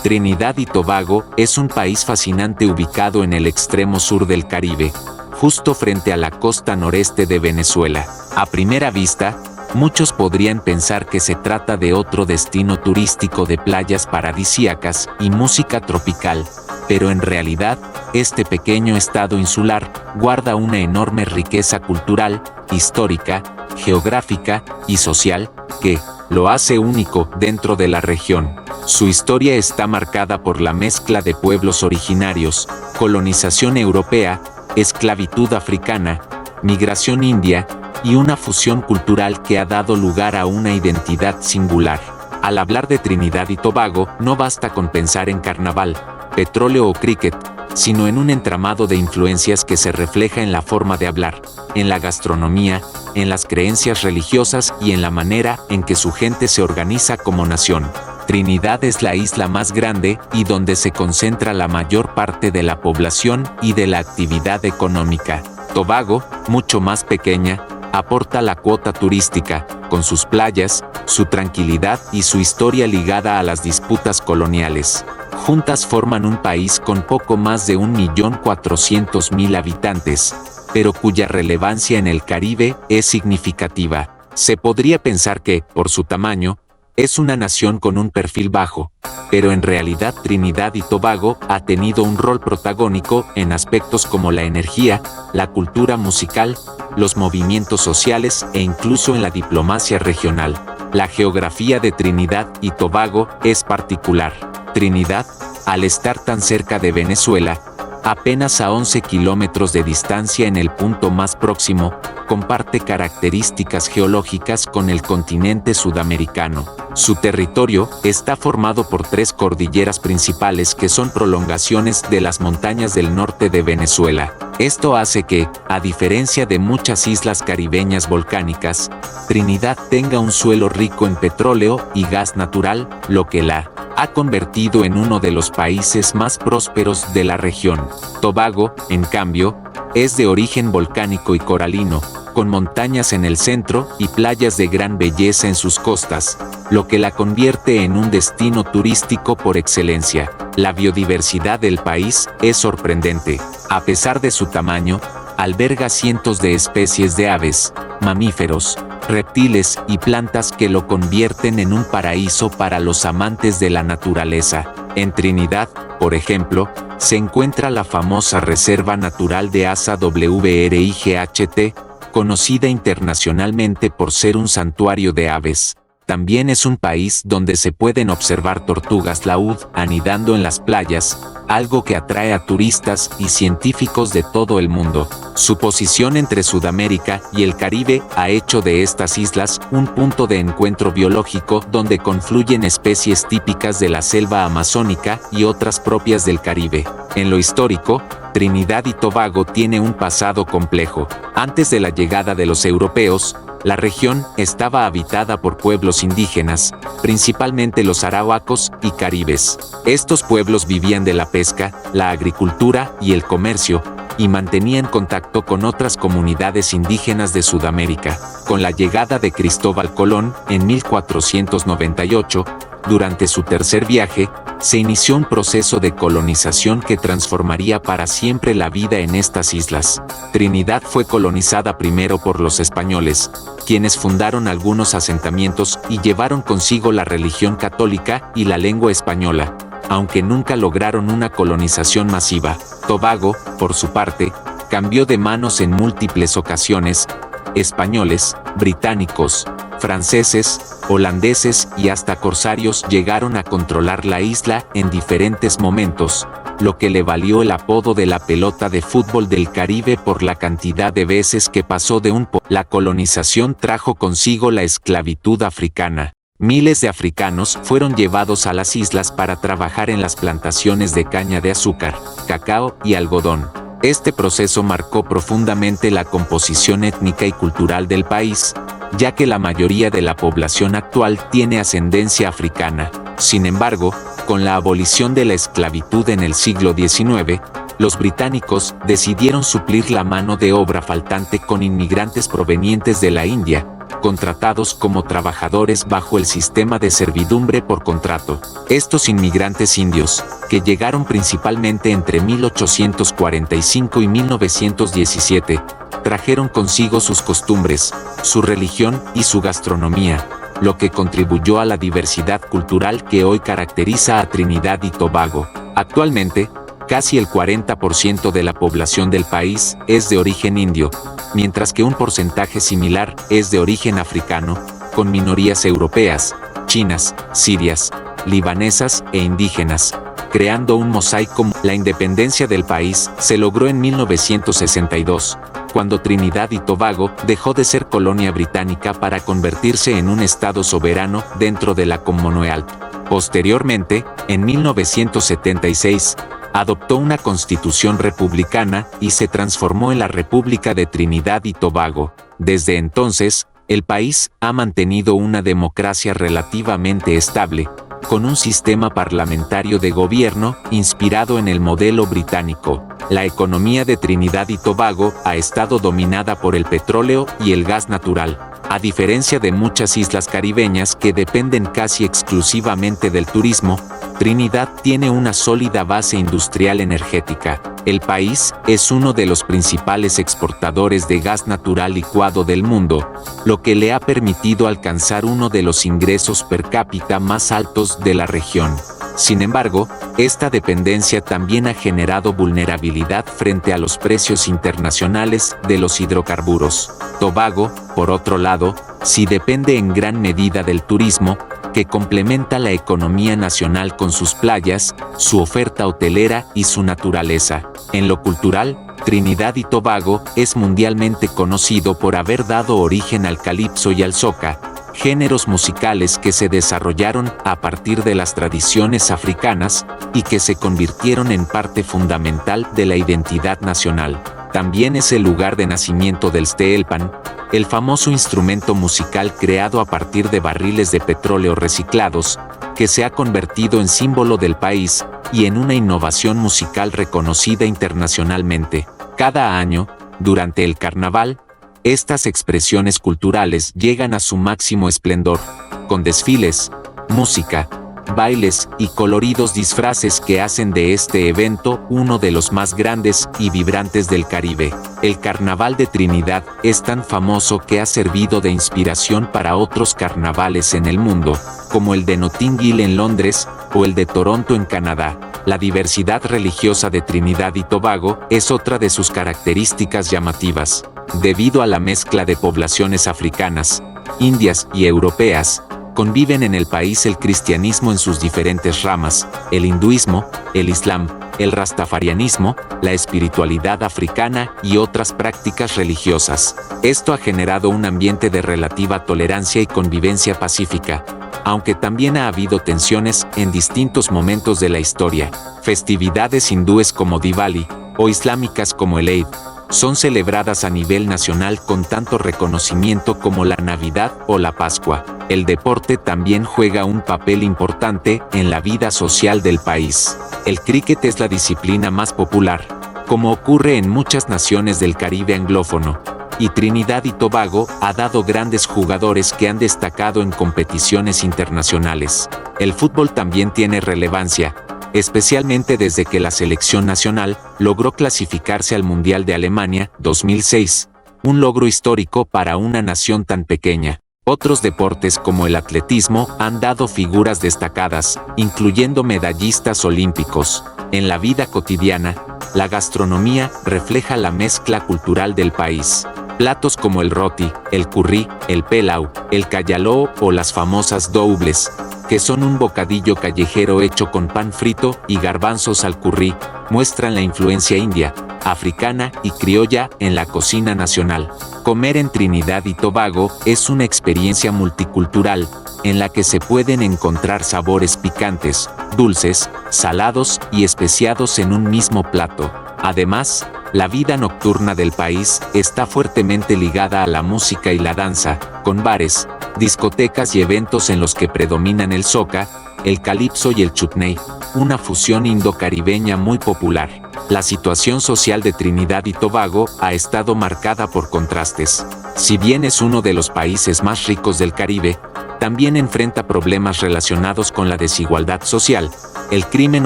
Trinidad y Tobago es un país fascinante ubicado en el extremo sur del Caribe, justo frente a la costa noreste de Venezuela. A primera vista, muchos podrían pensar que se trata de otro destino turístico de playas paradisíacas y música tropical, pero en realidad, este pequeño estado insular guarda una enorme riqueza cultural, histórica, geográfica y social, que lo hace único dentro de la región. Su historia está marcada por la mezcla de pueblos originarios, colonización europea, esclavitud africana, migración india y una fusión cultural que ha dado lugar a una identidad singular. Al hablar de Trinidad y Tobago, no basta con pensar en carnaval, petróleo o cricket, sino en un entramado de influencias que se refleja en la forma de hablar, en la gastronomía, en las creencias religiosas y en la manera en que su gente se organiza como nación. Trinidad es la isla más grande y donde se concentra la mayor parte de la población y de la actividad económica. Tobago, mucho más pequeña, aporta la cuota turística, con sus playas, su tranquilidad y su historia ligada a las disputas coloniales. Juntas forman un país con poco más de 1.400.000 habitantes, pero cuya relevancia en el Caribe es significativa. Se podría pensar que, por su tamaño, es una nación con un perfil bajo, pero en realidad Trinidad y Tobago ha tenido un rol protagónico en aspectos como la energía, la cultura musical, los movimientos sociales e incluso en la diplomacia regional. La geografía de Trinidad y Tobago es particular. Trinidad, al estar tan cerca de Venezuela, apenas a 11 kilómetros de distancia en el punto más próximo, comparte características geológicas con el continente sudamericano. Su territorio está formado por 3 cordilleras principales que son prolongaciones de las montañas del norte de Venezuela. Esto hace que, a diferencia de muchas islas caribeñas volcánicas, Trinidad tenga un suelo rico en petróleo y gas natural, lo que la ha convertido en uno de los países más prósperos de la región. Tobago, en cambio, es de origen volcánico y coralino, con montañas en el centro y playas de gran belleza en sus costas, lo que la convierte en un destino turístico por excelencia. La biodiversidad del país es sorprendente. A pesar de su tamaño, alberga cientos de especies de aves, mamíferos, reptiles y plantas que lo convierten en un paraíso para los amantes de la naturaleza. En Trinidad, por ejemplo, se encuentra la famosa Reserva Natural de Asa WRIGHT, conocida internacionalmente por ser un santuario de aves. También es un país donde se pueden observar tortugas laúd anidando en las playas, algo que atrae a turistas y científicos de todo el mundo. Su posición entre Sudamérica y el Caribe ha hecho de estas islas un punto de encuentro biológico donde confluyen especies típicas de la selva amazónica y otras propias del Caribe. En lo histórico, Trinidad y Tobago tiene un pasado complejo. Antes de la llegada de los europeos, la región estaba habitada por pueblos indígenas, principalmente los arawacos y caribes. Estos pueblos vivían de la pesca, la agricultura y el comercio, y mantenían contacto con otras comunidades indígenas de Sudamérica. Con la llegada de Cristóbal Colón en 1498, durante su tercer viaje, se inició un proceso de colonización que transformaría para siempre la vida en estas islas. Trinidad fue colonizada primero por los españoles, quienes fundaron algunos asentamientos y llevaron consigo la religión católica y la lengua española, aunque nunca lograron una colonización masiva. Tobago, por su parte, cambió de manos en múltiples ocasiones. Españoles, británicos, franceses, holandeses y hasta corsarios llegaron a controlar la isla en diferentes momentos, lo que le valió el apodo de la pelota de fútbol del Caribe por la cantidad de veces que pasó de un La colonización trajo consigo la esclavitud africana. Miles de africanos fueron llevados a las islas para trabajar en las plantaciones de caña de azúcar, cacao y algodón. Este proceso marcó profundamente la composición étnica y cultural del país, ya que la mayoría de la población actual tiene ascendencia africana. Sin embargo, con la abolición de la esclavitud en el siglo XIX, los británicos decidieron suplir la mano de obra faltante con inmigrantes provenientes de la India, contratados como trabajadores bajo el sistema de servidumbre por contrato. Estos inmigrantes indios, que llegaron principalmente entre 1845 y 1917, trajeron consigo sus costumbres, su religión y su gastronomía, lo que contribuyó a la diversidad cultural que hoy caracteriza a Trinidad y Tobago. Actualmente, casi el 40% de la población del país es de origen indio, mientras que un porcentaje similar es de origen africano, con minorías europeas, chinas, sirias, libanesas e indígenas, creando un mosaico. La independencia del país se logró en 1962, cuando Trinidad y Tobago dejó de ser colonia británica para convertirse en un estado soberano dentro de la Commonwealth. Posteriormente, en 1976, adoptó una constitución republicana y se transformó en la República de Trinidad y Tobago. Desde entonces, el país ha mantenido una democracia relativamente estable, con un sistema parlamentario de gobierno inspirado en el modelo británico. La economía de Trinidad y Tobago ha estado dominada por el petróleo y el gas natural, a diferencia de muchas islas caribeñas que dependen casi exclusivamente del turismo. Trinidad tiene una sólida base industrial energética. El país es uno de los principales exportadores de gas natural licuado del mundo, lo que le ha permitido alcanzar uno de los ingresos per cápita más altos de la región. Sin embargo, esta dependencia también ha generado vulnerabilidad frente a los precios internacionales de los hidrocarburos. Tobago, por otro lado, sí depende en gran medida del turismo, que complementa la economía nacional con sus playas, su oferta hotelera y su naturaleza. En lo cultural, Trinidad y Tobago es mundialmente conocido por haber dado origen al calipso y al soca, géneros musicales que se desarrollaron a partir de las tradiciones africanas y que se convirtieron en parte fundamental de la identidad nacional. También es el lugar de nacimiento del steelpan, el famoso instrumento musical creado a partir de barriles de petróleo reciclados, que se ha convertido en símbolo del país y en una innovación musical reconocida internacionalmente. Cada año, durante el carnaval, estas expresiones culturales llegan a su máximo esplendor, con desfiles, música, bailes y coloridos disfraces que hacen de este evento uno de los más grandes y vibrantes del Caribe. El Carnaval de Trinidad es tan famoso que ha servido de inspiración para otros carnavales en el mundo, como el de Notting Hill en Londres o el de Toronto en Canadá. La diversidad religiosa de Trinidad y Tobago es otra de sus características llamativas. Debido a la mezcla de poblaciones africanas, indias y europeas, conviven en el país el cristianismo en sus diferentes ramas, el hinduismo, el islam, el rastafarianismo, la espiritualidad africana y otras prácticas religiosas. Esto ha generado un ambiente de relativa tolerancia y convivencia pacífica, aunque también ha habido tensiones en distintos momentos de la historia. Festividades hindúes como Diwali, o islámicas como el Eid, son celebradas a nivel nacional con tanto reconocimiento como la Navidad o la Pascua. El deporte también juega un papel importante en la vida social del país. El críquet es la disciplina más popular, como ocurre en muchas naciones del Caribe anglófono, y Trinidad y Tobago ha dado grandes jugadores que han destacado en competiciones internacionales. El fútbol también tiene relevancia, especialmente desde que la selección nacional logró clasificarse al Mundial de Alemania 2006, un logro histórico para una nación tan pequeña. Otros deportes como el atletismo han dado figuras destacadas, incluyendo medallistas olímpicos. En la vida cotidiana, la gastronomía refleja la mezcla cultural del país. Platos como el roti, el curry, el pelau, el callaloo o las famosas doubles, que son un bocadillo callejero hecho con pan frito y garbanzos al curry, muestran la influencia india, africana y criolla en la cocina nacional. Comer en Trinidad y Tobago es una experiencia multicultural, en la que se pueden encontrar sabores picantes, dulces, salados y especiados en un mismo plato. Además, la vida nocturna del país está fuertemente ligada a la música y la danza, con bares, discotecas y eventos en los que predominan el soca, el calipso y el chutney, una fusión indo-caribeña muy popular. La situación social de Trinidad y Tobago ha estado marcada por contrastes. Si bien es uno de los países más ricos del Caribe, también enfrenta problemas relacionados con la desigualdad social, el crimen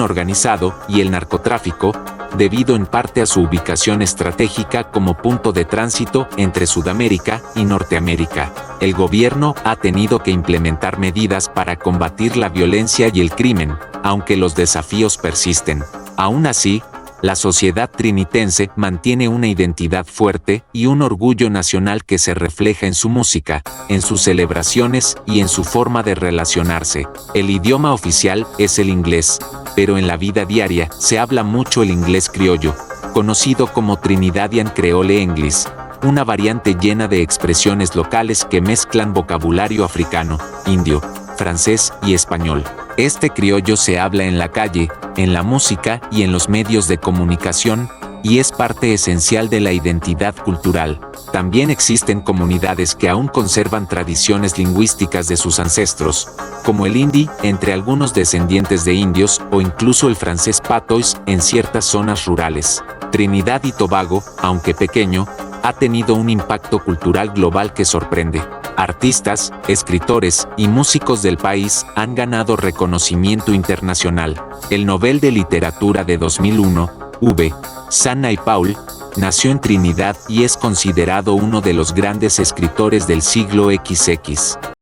organizado y el narcotráfico, debido en parte a su ubicación estratégica como punto de tránsito entre Sudamérica y Norteamérica. El gobierno ha tenido que implementar medidas para combatir la violencia y el crimen, aunque los desafíos persisten. Aún así, la sociedad trinitense mantiene una identidad fuerte y un orgullo nacional que se refleja en su música, en sus celebraciones y en su forma de relacionarse. El idioma oficial es el inglés, pero en la vida diaria se habla mucho el inglés criollo, conocido como Trinidadian Creole English, una variante llena de expresiones locales que mezclan vocabulario africano, indio, francés y español. Este criollo se habla en la calle, en la música y en los medios de comunicación, y es parte esencial de la identidad cultural. También existen comunidades que aún conservan tradiciones lingüísticas de sus ancestros, como el hindi entre algunos descendientes de indios o incluso el francés patois en ciertas zonas rurales. Trinidad y Tobago, aunque pequeño, ha tenido un impacto cultural global que sorprende. Artistas, escritores y músicos del país han ganado reconocimiento internacional. El Nobel de Literatura de 2001, V. San Naipaul, nació en Trinidad y es considerado uno de los grandes escritores del siglo XX.